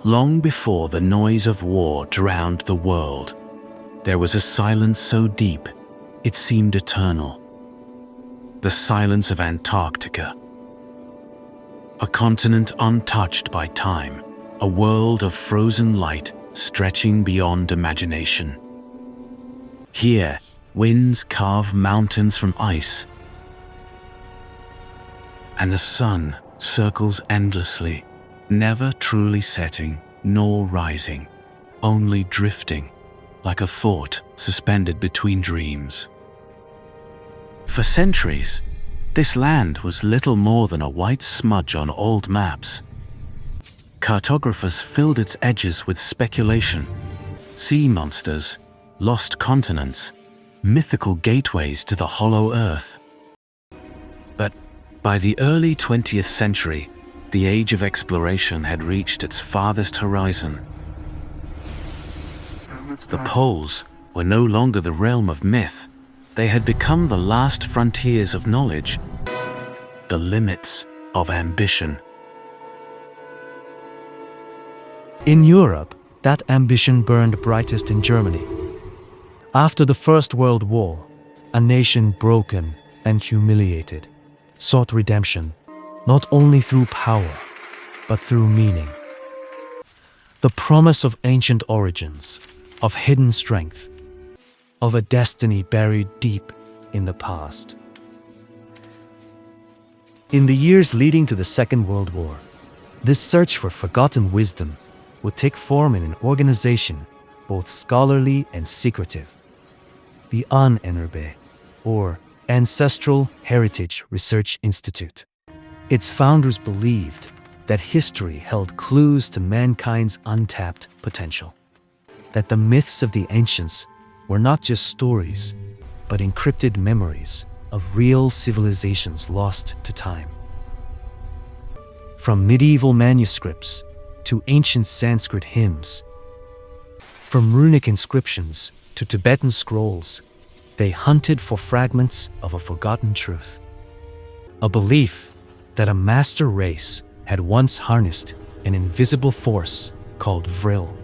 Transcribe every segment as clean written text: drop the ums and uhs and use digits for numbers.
Long before the noise of war drowned the world, there was a silence so deep it seemed eternal. The silence of Antarctica. A continent untouched by time, a world of frozen light stretching beyond imagination. Here, winds carve mountains from ice, and the sun circles endlessly, never truly setting nor rising, only drifting, like a thought suspended between dreams. For centuries, this land was little more than a white smudge on old maps. Cartographers filled its edges with speculation, sea monsters, lost continents, mythical gateways to the hollow earth. But by the early 20th century, the age of exploration had reached its farthest horizon. The poles were no longer the realm of myth. They had become the last frontiers of knowledge, the limits of ambition. In Europe, that ambition burned brightest in Germany. After the First World War, a nation broken and humiliated sought redemption, not only through power, but through meaning. The promise of ancient origins, of hidden strength, of a destiny buried deep in the past. In the years leading to the Second World War, this search for forgotten wisdom would take form in an organization both scholarly and secretive, the Ahnenerbe, or Ancestral Heritage Research Institute. Its founders believed that history held clues to mankind's untapped potential, that the myths of the ancients were not just stories, but encrypted memories of real civilizations lost to time. From medieval manuscripts to ancient Sanskrit hymns, from runic inscriptions to Tibetan scrolls, they hunted for fragments of a forgotten truth. A belief that a master race had once harnessed an invisible force called vril,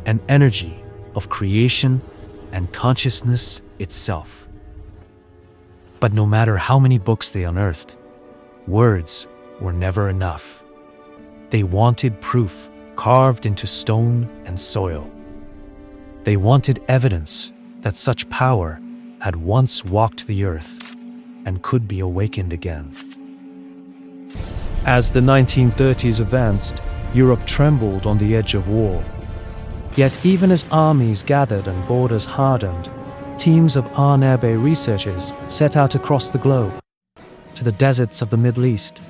an energy of creation and consciousness itself. But no matter how many books they unearthed, words were never enough. They wanted proof carved into stone and soil. They wanted evidence that such power had once walked the earth and could be awakened again. As the 1930s advanced, Europe trembled on the edge of war. Yet even as armies gathered and borders hardened, teams of Ahnenerbe researchers set out across the globe, to the deserts of the Middle East,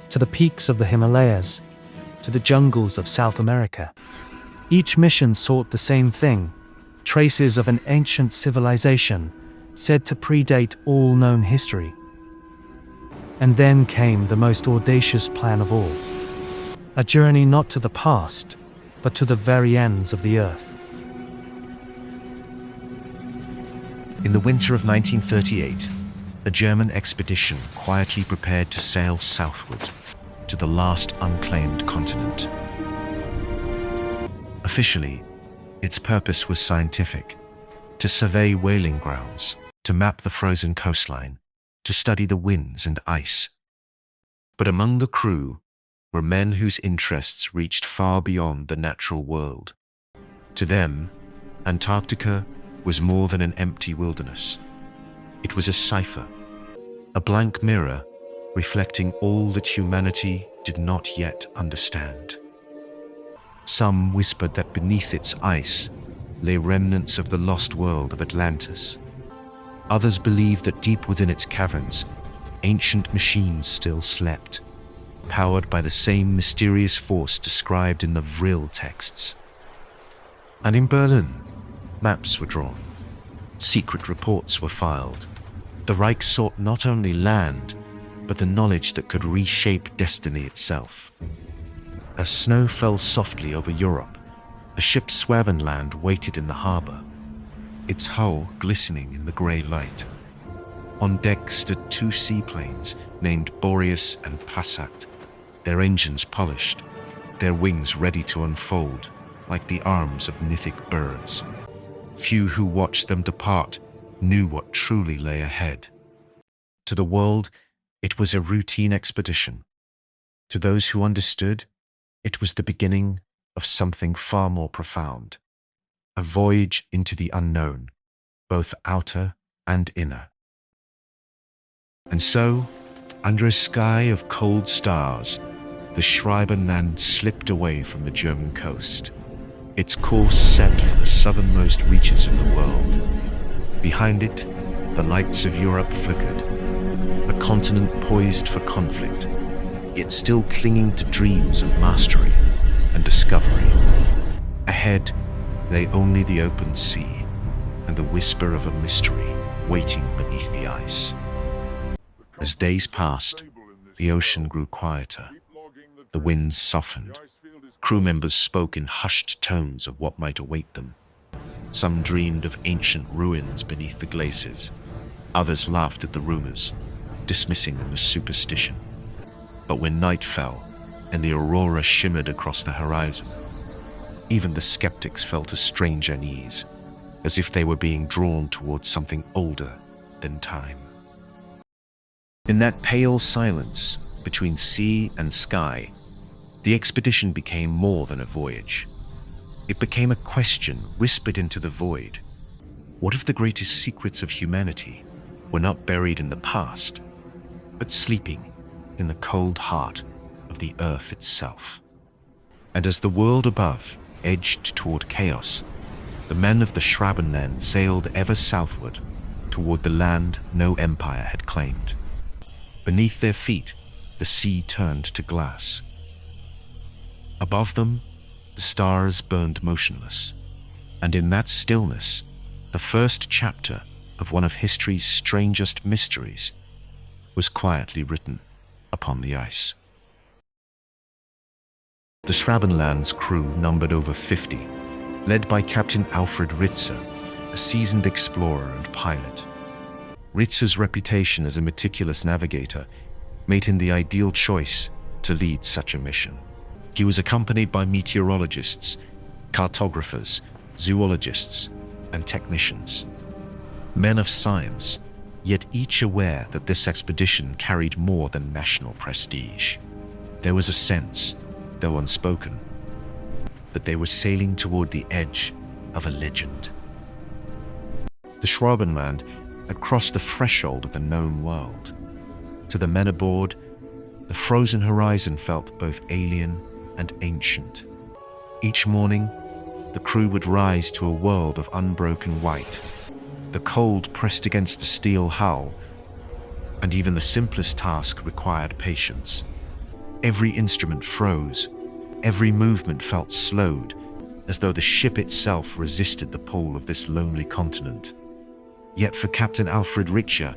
to the peaks of the Himalayas, to the jungles of South America. Each mission sought the same thing: traces of an ancient civilization said to predate all known history. And then came the most audacious plan of all, a journey not to the past, but to the very ends of the earth. In the winter of 1938, a German expedition quietly prepared to sail southward to the last unclaimed continent. Officially, its purpose was scientific: to survey whaling grounds, to map the frozen coastline, to study the winds and ice. But among the crew were men whose interests reached far beyond the natural world. To them, Antarctica was more than an empty wilderness. It was a cipher, a blank mirror reflecting all that humanity did not yet understand. Some whispered that beneath its ice lay remnants of the lost world of Atlantis. Others believed that deep within its caverns, ancient machines still slept, powered by the same mysterious force described in the Vril texts. And in Berlin, maps were drawn. Secret reports were filed. The Reich sought not only land, but the knowledge that could reshape destiny itself. As snow fell softly over Europe, the ship Schwabenland waited in the harbor, its hull glistening in the grey light. On deck stood two seaplanes named Boreas and Passat, their engines polished, their wings ready to unfold like the arms of mythic birds. Few who watched them depart knew what truly lay ahead. To the world, it was a routine expedition. To those who understood, it was the beginning of something far more profound. A voyage into the unknown, both outer and inner. And so, under a sky of cold stars, the Schwabenland slipped away from the German coast, its course set for the southernmost reaches of the world. Behind it, the lights of Europe flickered, a continent poised for conflict, yet still clinging to dreams of mastery and discovery. Ahead lay only the open sea and the whisper of a mystery waiting beneath the ice. As days passed, the ocean grew quieter. The winds softened. Crew members spoke in hushed tones of what might await them. Some dreamed of ancient ruins beneath the glaciers. Others laughed at the rumors, dismissing them as superstition. But when night fell and the aurora shimmered across the horizon, even the skeptics felt a strange unease, as if they were being drawn towards something older than time. In that pale silence between sea and sky, the expedition became more than a voyage. It became a question whispered into the void. What if the greatest secrets of humanity were not buried in the past, but sleeping in the cold heart of the earth itself? And as the world above edged toward chaos, the men of the Schwabenland sailed ever southward toward the land no empire had claimed. Beneath their feet, the sea turned to glass. Above them, the stars burned motionless, and in that stillness, the first chapter of one of history's strangest mysteries was quietly written upon the ice. The Schwabenland's crew numbered over 50, led by Captain Alfred Ritzer, a seasoned explorer and pilot. Ritzer's reputation as a meticulous navigator made him the ideal choice to lead such a mission. He was accompanied by meteorologists, cartographers, zoologists, and technicians. Men of science, yet each aware that this expedition carried more than national prestige. There was a sense, though unspoken, that they were sailing toward the edge of a legend. The Schwabenland had crossed the threshold of the known world. To the men aboard, the frozen horizon felt both alien and ancient. Each morning, the crew would rise to a world of unbroken white. The cold pressed against the steel hull, and even the simplest task required patience. Every instrument froze, every movement felt slowed, as though the ship itself resisted the pull of this lonely continent. Yet for Captain Alfred Ritzer,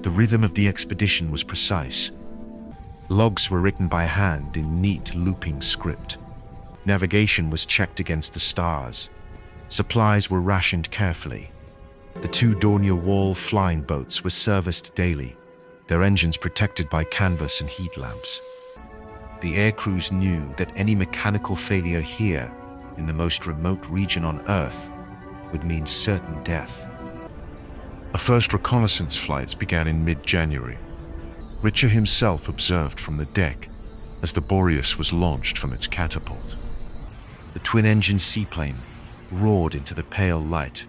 the rhythm of the expedition was precise. Logs were written by hand in neat looping script. Navigation was checked against the stars. Supplies were rationed carefully. The 2 Dornier Wall flying boats were serviced daily, their engines protected by canvas and heat lamps. The air crews knew that any mechanical failure here, in the most remote region on Earth, would mean certain death. The first reconnaissance flights began in mid-January. Ritzer himself observed from the deck as the Boreas was launched from its catapult. The twin-engine seaplane roared into the pale light,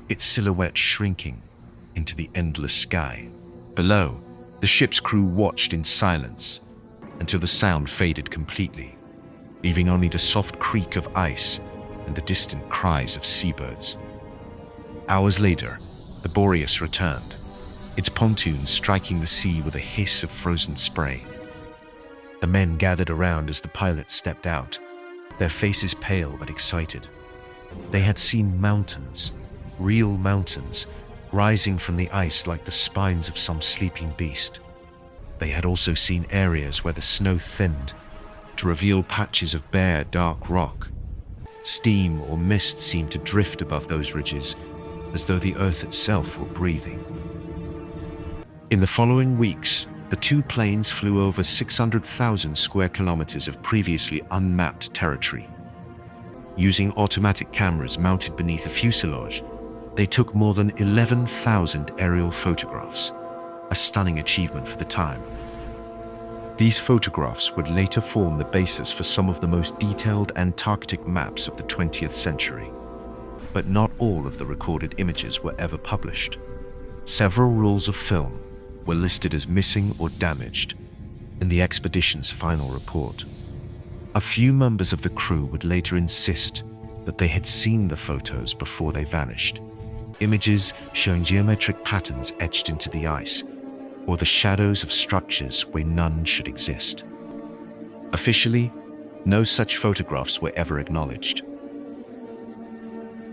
its silhouette shrinking into the endless sky. Below, the ship's crew watched in silence until the sound faded completely, leaving only the soft creak of ice and the distant cries of seabirds. Hours later, the Boreas returned, its pontoons striking the sea with a hiss of frozen spray. The men gathered around as the pilot stepped out, their faces pale but excited. They had seen mountains, real mountains, rising from the ice like the spines of some sleeping beast. They had also seen areas where the snow thinned to reveal patches of bare, dark rock. Steam or mist seemed to drift above those ridges, as though the earth itself were breathing. In the following weeks, The two planes flew over 600,000 square kilometers of previously unmapped territory. Using automatic cameras mounted beneath the fuselage, they took more than 11,000 aerial photographs, a stunning achievement for the time. These photographs would later form the basis for some of the most detailed Antarctic maps of the 20th century. But not all of the recorded images were ever published. Several rolls of film were listed as missing or damaged in the expedition's final report. A few members of the crew would later insist that they had seen the photos before they vanished. Images showing geometric patterns etched into the ice, or the shadows of structures where none should exist. Officially, no such photographs were ever acknowledged.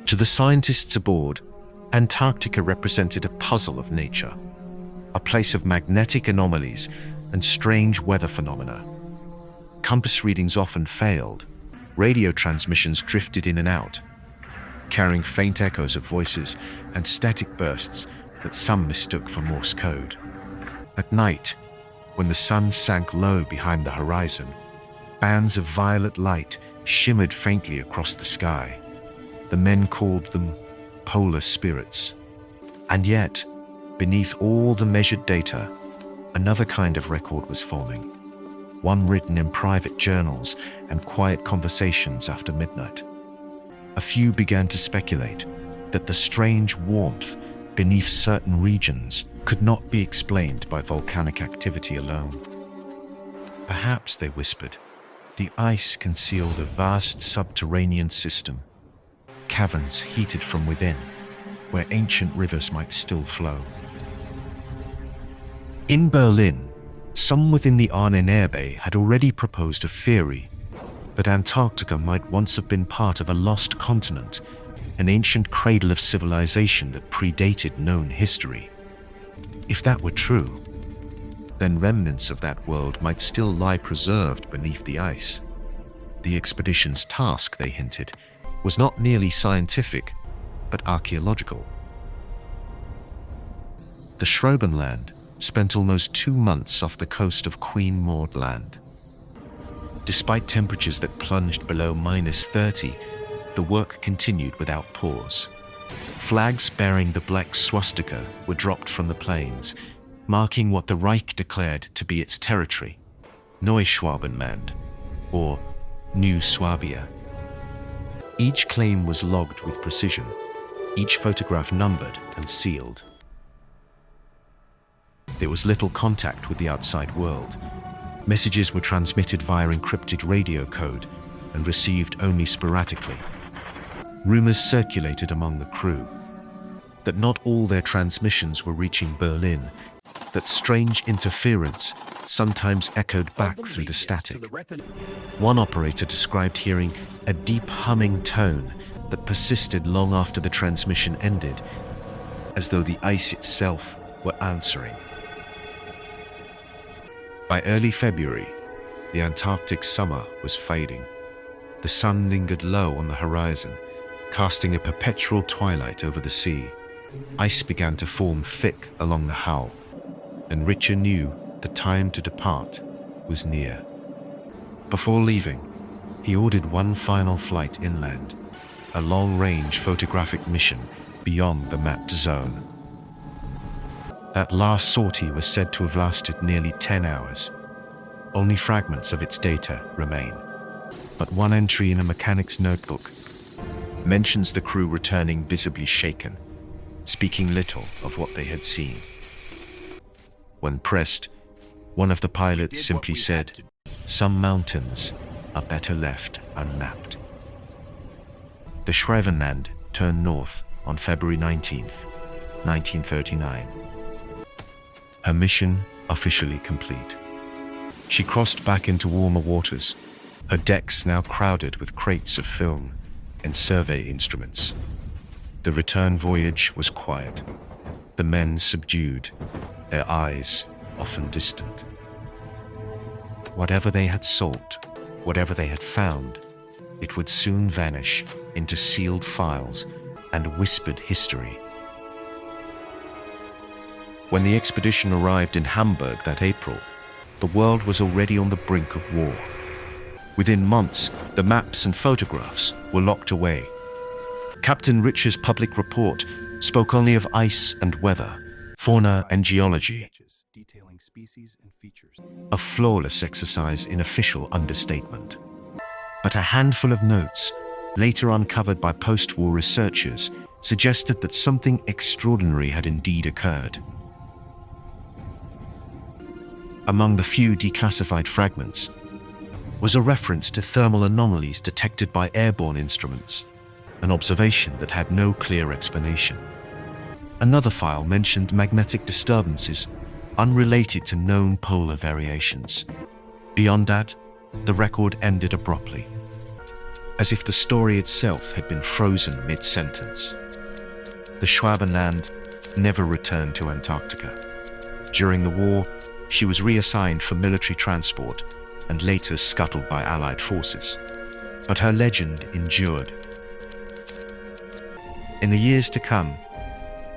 To the scientists aboard, Antarctica represented a puzzle of nature, a place of magnetic anomalies and strange weather phenomena. Compass readings often failed. Radio transmissions drifted in and out, carrying faint echoes of voices and static bursts that some mistook for Morse code. At night, when the sun sank low behind the horizon, bands of violet light shimmered faintly across the sky. The men called them polar spirits. And yet, beneath all the measured data, another kind of record was forming, one written in private journals and quiet conversations after midnight. A few began to speculate that the strange warmth beneath certain regions could not be explained by volcanic activity alone. Perhaps, they whispered, the ice concealed a vast subterranean system, caverns heated from within, where ancient rivers might still flow. In Berlin, some within the Ahnenerbe had already proposed a theory that Antarctica might once have been part of a lost continent, an ancient cradle of civilization that predated known history. If that were true, then remnants of that world might still lie preserved beneath the ice. The expedition's task, they hinted, was not merely scientific, but archaeological. The Schwabenland spent almost 2 months off the coast of Queen Maud Land. Despite temperatures that plunged below -30, the work continued without pause. Flags bearing the black swastika were dropped from the planes, marking what the Reich declared to be its territory, Schwabenland, or New Swabia. Each claim was logged with precision, each photograph numbered and sealed. There was little contact with the outside world. Messages were transmitted via encrypted radio code and received only sporadically. Rumors circulated among the crew that not all their transmissions were reaching Berlin, that strange interference sometimes echoed back through the static. One operator described hearing a deep humming tone that persisted long after the transmission ended, as though the ice itself were answering. By early February, the Antarctic summer was fading. The sun lingered low on the horizon, casting a perpetual twilight over the sea. Ice began to form thick along the hull, and Richard knew the time to depart was near. Before leaving, he ordered one final flight inland, a long-range photographic mission beyond the mapped zone. That last sortie was said to have lasted nearly 10 hours. Only fragments of its data remain, but one entry in a mechanic's notebook mentions the crew returning visibly shaken, speaking little of what they had seen. When pressed, one of the pilots simply said, "Some mountains are better left unmapped." The Schwabenland turned north on February 19th, 1939. Her mission officially complete. She crossed back into warmer waters, her decks now crowded with crates of film and survey instruments. The return voyage was quiet, the men subdued, their eyes often distant. Whatever they had sought, whatever they had found, it would soon vanish into sealed files and whispered history. When the expedition arrived in Hamburg that April, the world was already on the brink of war. Within months, the maps and photographs were locked away. Captain Rich's public report spoke only of ice and weather, fauna and geology, a flawless exercise in official understatement. But a handful of notes, later uncovered by post-war researchers, suggested that something extraordinary had indeed occurred. Among the few declassified fragments was a reference to thermal anomalies detected by airborne instruments, an observation that had no clear explanation. Another file mentioned magnetic disturbances unrelated to known polar variations. Beyond that, the record ended abruptly, as if the story itself had been frozen mid-sentence. The Schwabenland never returned to Antarctica. During the war, she was reassigned for military transport and later scuttled by Allied forces. But her legend endured. In the years to come,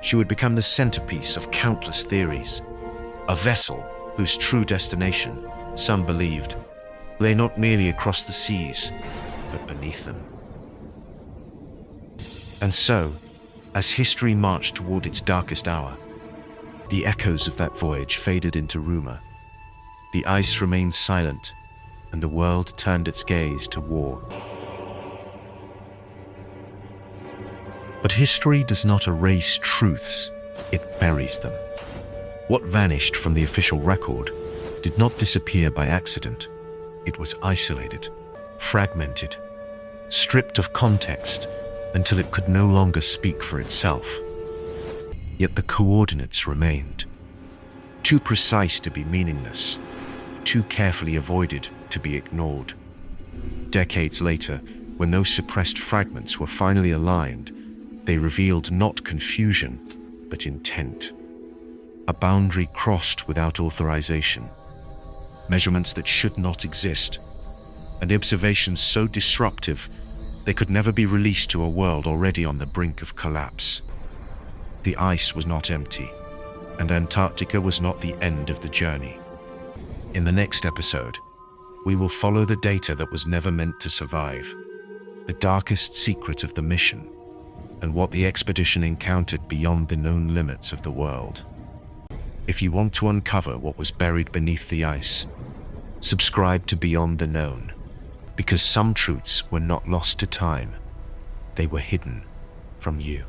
she would become the centerpiece of countless theories, a vessel whose true destination, some believed, lay not merely across the seas, but beneath them. And so, as history marched toward its darkest hour, the echoes of that voyage faded into rumor. The ice remained silent, and the world turned its gaze to war. But history does not erase truths, it buries them. What vanished from the official record did not disappear by accident. It was isolated, fragmented, stripped of context until it could no longer speak for itself. Yet the coordinates remained, too precise to be meaningless, too carefully avoided to be ignored. Decades later, when those suppressed fragments were finally aligned, they revealed not confusion, but intent. A boundary crossed without authorization, measurements that should not exist, and observations so disruptive they could never be released to a world already on the brink of collapse. The ice was not empty, and Antarctica was not the end of the journey. In the next episode, we will follow the data that was never meant to survive, the darkest secret of the mission, and what the expedition encountered beyond the known limits of the world. If you want to uncover what was buried beneath the ice, subscribe to Beyond the Known, because some truths were not lost to time, they were hidden from you.